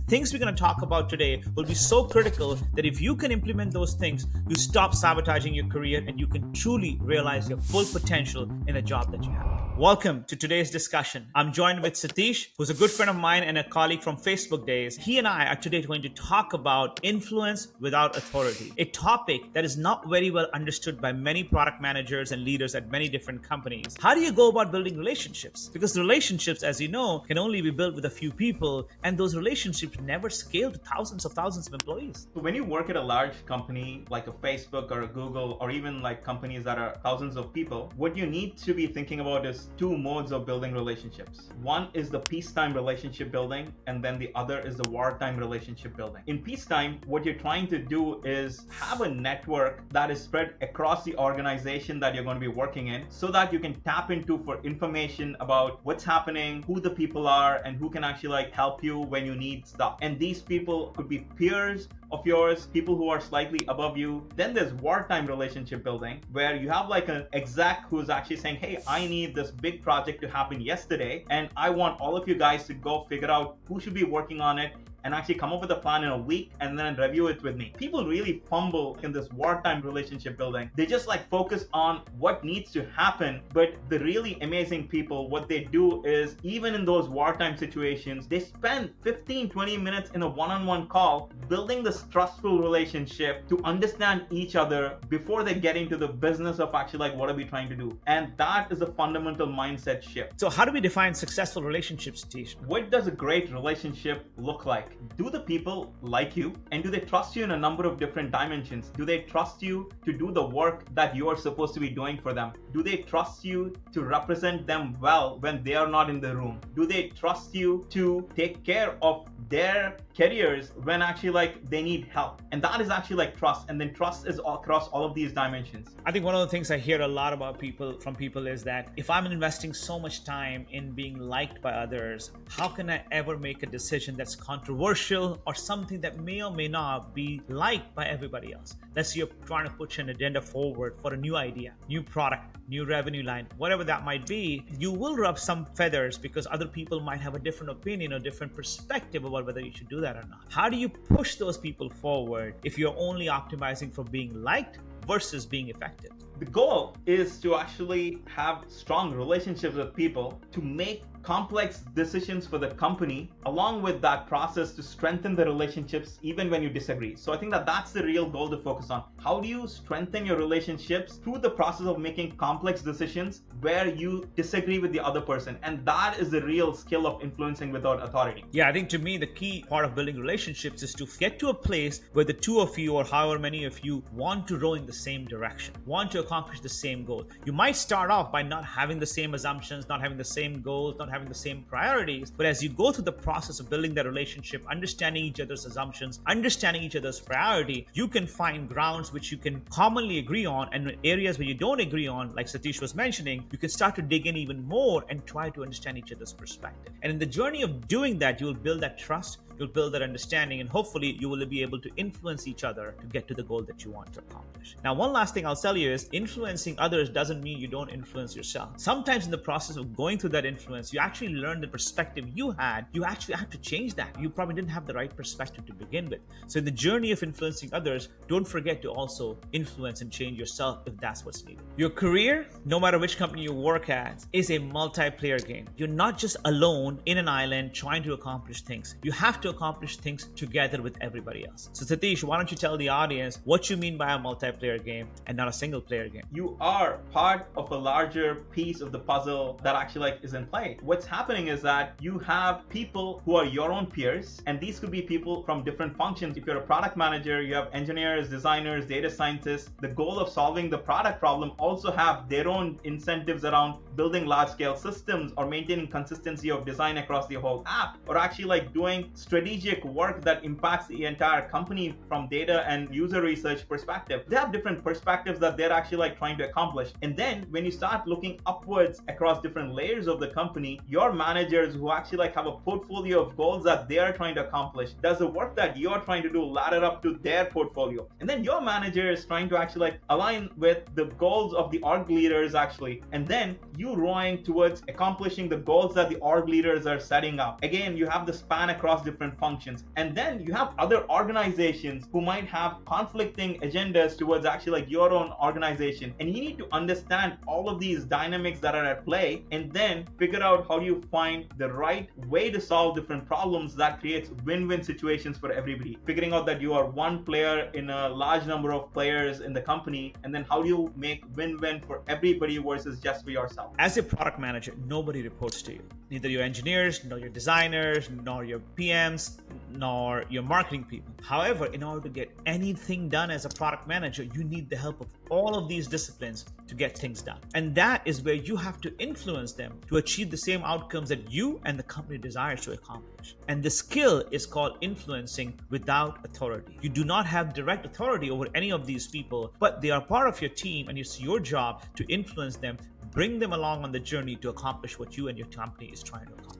things we're going to talk about today will be so critical that if you can implement those things, you stop sabotaging your career and you can truly realize your full potential in the job that you have. Welcome to today's discussion. I'm joined with Satish, who's a good friend of mine and a colleague from Facebook days. He and I are today going to talk about influence without authority, a topic that is not very well understood by many product managers and leaders at many different companies. How do you go about building relationships? Because relationships, as you know, can only be built with a few people, and those relationships never scale to thousands of employees. So when you work at a large company like a Facebook or a Google, or even like companies that are thousands of people, what you need to be thinking about is two modes of building relationships. One is the peacetime relationship building, and then the other is the wartime relationship building. In peacetime, what you're trying to do is have a network that is spread across the organization that you're going to be working in, so that you can tap into for information about what's happening, who the people are, and who can actually like help you when you need stuff. And these people could be peers of yours, people who are slightly above you. Then there's wartime relationship building, where you have like an exec who's actually saying, hey, I need this big project to happen yesterday, and I want all of you guys to go figure out who should be working on it and actually come up with a plan in a week and then review it with me. People really fumble in this wartime relationship building. They just like focus on what needs to happen, but the really amazing people, what they do is, even in those wartime situations, they spend 15-20 minutes in a one-on-one call building this trustful relationship to understand each other before they get into the business of actually like, what are we trying to do? And that is a fundamental mindset shift. So how do we define successful relationships, Satish? What does a great relationship look like? Do the people like you, and do they trust you in a number of different dimensions? Do they trust you to do the work that you are supposed to be doing for them? Do they trust you to represent them well when they are not in the room? Do they trust you to take care of their careers when actually like they need help? And that is actually like trust. And then trust is all across all of these dimensions. I think one of the things I hear a lot about from people is that if I'm investing so much time in being liked by others, how can I ever make a decision that's controversial or something that may or may not be liked by everybody else? Let's say you're trying to push an agenda forward for a new idea, new product, new revenue line, whatever that might be. You will rub some feathers because other people might have a different opinion or different perspective about whether you should do that or not. How do you push those people forward if you're only optimizing for being liked versus being effective? The goal is to actually have strong relationships with people, to make complex decisions for the company, along with that process to strengthen the relationships even when you disagree. So I think that that's the real goal to focus on. How do you strengthen your relationships through the process of making complex decisions where you disagree with the other person? And that is the real skill of influencing without authority. Yeah, I think to me, the key part of building relationships is to get to a place where the two of you, or however many of you, want to row in the same direction, want to accomplish the same goal. You might start off by not having the same assumptions, not having the same goals, not having the same priorities, but as you go through the process of building that relationship, understanding each other's assumptions, understanding each other's priority, you can find grounds which you can commonly agree on, and areas where you don't agree on, like Satish was mentioning, you can start to dig in even more and try to understand each other's perspective. And in the journey of doing that, you will build that trust, you'll build that understanding, and hopefully you will be able to influence each other to get to the goal that you want to accomplish. Now, one last thing I'll tell you is influencing others doesn't mean you don't influence yourself. Sometimes in the process of going through that influence, you actually learn the perspective you had. You actually have to change that. You probably didn't have the right perspective to begin with. So in the journey of influencing others, don't forget to also influence and change yourself if that's what's needed. Your career, no matter which company you work at, is a multiplayer game. You're not just alone in an island trying to accomplish things. You have to accomplish things together with everybody else. So Satish, why don't you tell the audience what you mean by a multiplayer game and not a single player game? You are part of a larger piece of the puzzle that actually like is in play. What's happening is that you have people who are your own peers, and these could be people from different functions. If you're a product manager, you have engineers, designers, data scientists. The goal of solving the product problem also have their own incentives around building large-scale systems or maintaining consistency of design across the whole app, or actually like doing strategic work that impacts the entire company from data and user research perspective. They have different perspectives that they're actually like trying to accomplish. And then when you start looking upwards across different layers of the company, your managers who actually like have a portfolio of goals that they are trying to accomplish, does the work that you're trying to do ladder up to their portfolio? And then your manager is trying to actually like align with the goals of the org leaders actually, and then you rowing towards accomplishing the goals that the org leaders are setting up. Again, you have the span across different different functions. And then you have other organizations who might have conflicting agendas towards actually like your own organization. And you need to understand all of these dynamics that are at play and then figure out how do you find the right way to solve different problems that creates win-win situations for everybody. Figuring out that you are one player in a large number of players in the company, and then how do you make win-win for everybody versus just for yourself. As a product manager, nobody reports to you. Neither your engineers, nor your designers, nor your PMs, nor your marketing people. However, in order to get anything done as a product manager, you need the help of all of these disciplines to get things done. And that is where you have to influence them to achieve the same outcomes that you and the company desires to accomplish. And the skill is called influencing without authority. You do not have direct authority over any of these people, but they are part of your team, and it's your job to influence them, bring them along on the journey to accomplish what you and your company is trying to accomplish.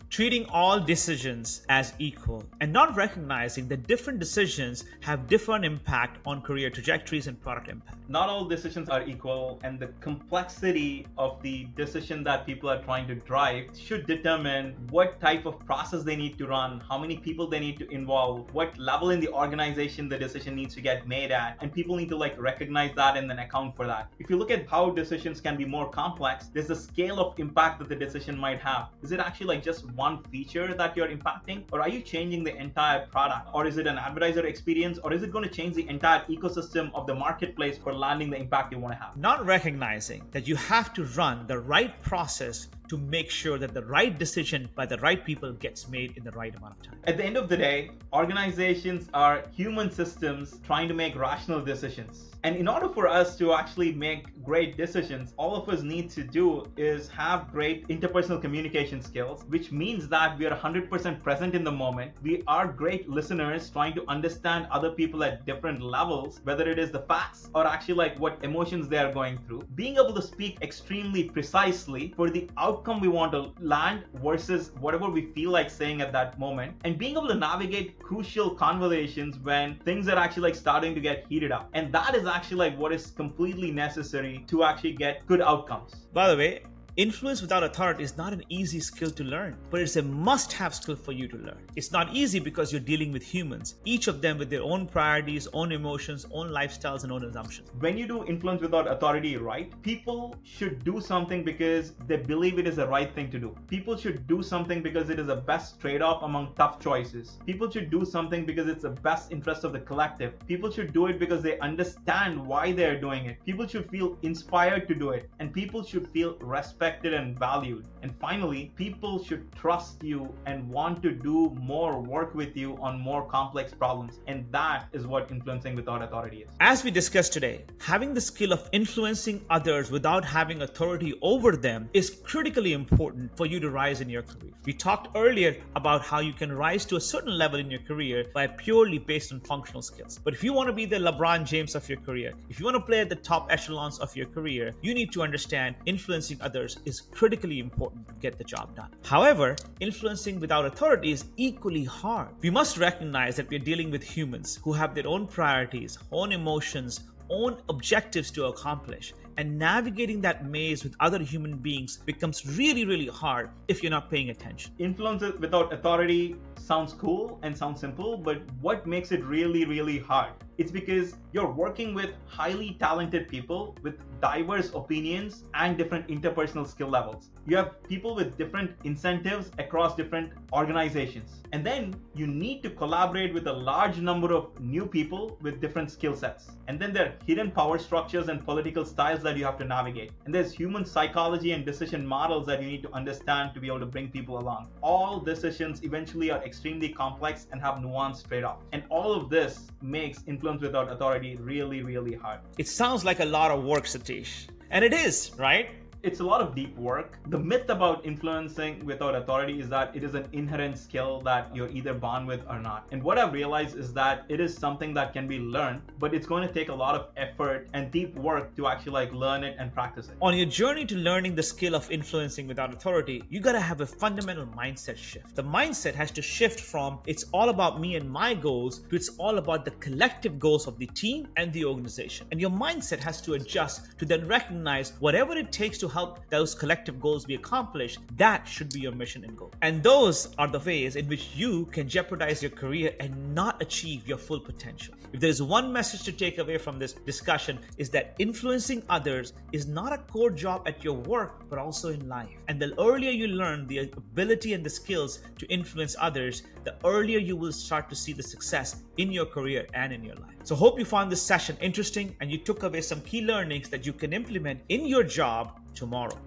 Treating all decisions as equal and not recognizing that different decisions have different impact on career trajectories and product impact. Not all decisions are equal, and the complexity of the decision that people are trying to drive should determine what type of process they need to run, how many people they need to involve, what level in the organization the decision needs to get made at, and people need to like recognize that and then account for that. If you look at how decisions can be more complex, there's a scale of impact that the decision might have. Is it actually like just one feature that you're impacting, or are you changing the entire product, or is it an advertiser experience, or is it going to change the entire ecosystem of the marketplace for landing the impact you want to have? Not recognizing that you have to run the right process to make sure that the right decision by the right people gets made in the right amount of time. At the end of the day, organizations are human systems trying to make rational decisions. And in order for us to actually make great decisions, all of us need to do is have great interpersonal communication skills, which means that we are 100% present in the moment. We are great listeners trying to understand other people at different levels, whether it is the facts or actually like what emotions they are going through. Being able to speak extremely precisely for the outcome we want to land versus whatever we feel like saying at that moment, and being able to navigate crucial conversations when things are actually like starting to get heated up. And that is actually like what is completely necessary to actually get good outcomes. By the way, influence without authority is not an easy skill to learn, but it's a must-have skill for you to learn. It's not easy because you're dealing with humans, each of them with their own priorities, own emotions, own lifestyles, and own assumptions. When you do influence without authority right, people should do something because they believe it is the right thing to do. People should do something because it is the best trade-off among tough choices. People should do something because it's the best interest of the collective. People should do it because they understand why they're doing it. People should feel inspired to do it, and people should feel respected and valued. And finally, people should trust you and want to do more work with you on more complex problems. And that is what influencing without authority is. As we discussed today, having the skill of influencing others without having authority over them is critically important for you to rise in your career. We talked earlier about how you can rise to a certain level in your career by purely based on functional skills. But if you want to be the LeBron James of your career, if you want to play at the top echelons of your career, you need to understand influencing others is critically important to get the job done. However, influencing without authority is equally hard. We must recognize that we're dealing with humans who have their own priorities, own emotions, own objectives to accomplish. And navigating that maze with other human beings becomes really, really hard if you're not paying attention. Influence without authority sounds cool and sounds simple, but what makes it really, really hard? It's because you're working with highly talented people with diverse opinions and different interpersonal skill levels. You have people with different incentives across different organizations. And then you need to collaborate with a large number of new people with different skill sets. And then there are hidden power structures and political styles that you have to navigate. And there's human psychology and decision models that you need to understand to be able to bring people along. All decisions eventually are extremely complex and have nuanced trade-offs. And all of this makes influence without authority really, really hard. It sounds like a lot of work, Satish. And it is, right? It's a lot of deep work. The myth about influencing without authority is that it is an inherent skill that you're either born with or not. And what I've realized is that it is something that can be learned, but it's going to take a lot of effort and deep work to actually like learn it and practice it. On your journey to learning the skill of influencing without authority, you gotta have a fundamental mindset shift. The mindset has to shift from it's all about me and my goals to it's all about the collective goals of the team and the organization. And your mindset has to adjust to then recognize whatever it takes to help those collective goals be accomplished, that should be your mission and goal. And those are the ways in which you can jeopardize your career and not achieve your full potential. If there's one message to take away from this discussion, is that influencing others is not a core job at your work, but also in life. And the earlier you learn the ability and the skills to influence others, the earlier you will start to see the success in your career and in your life. So hope you found this session interesting and you took away some key learnings that you can implement in your job tomorrow.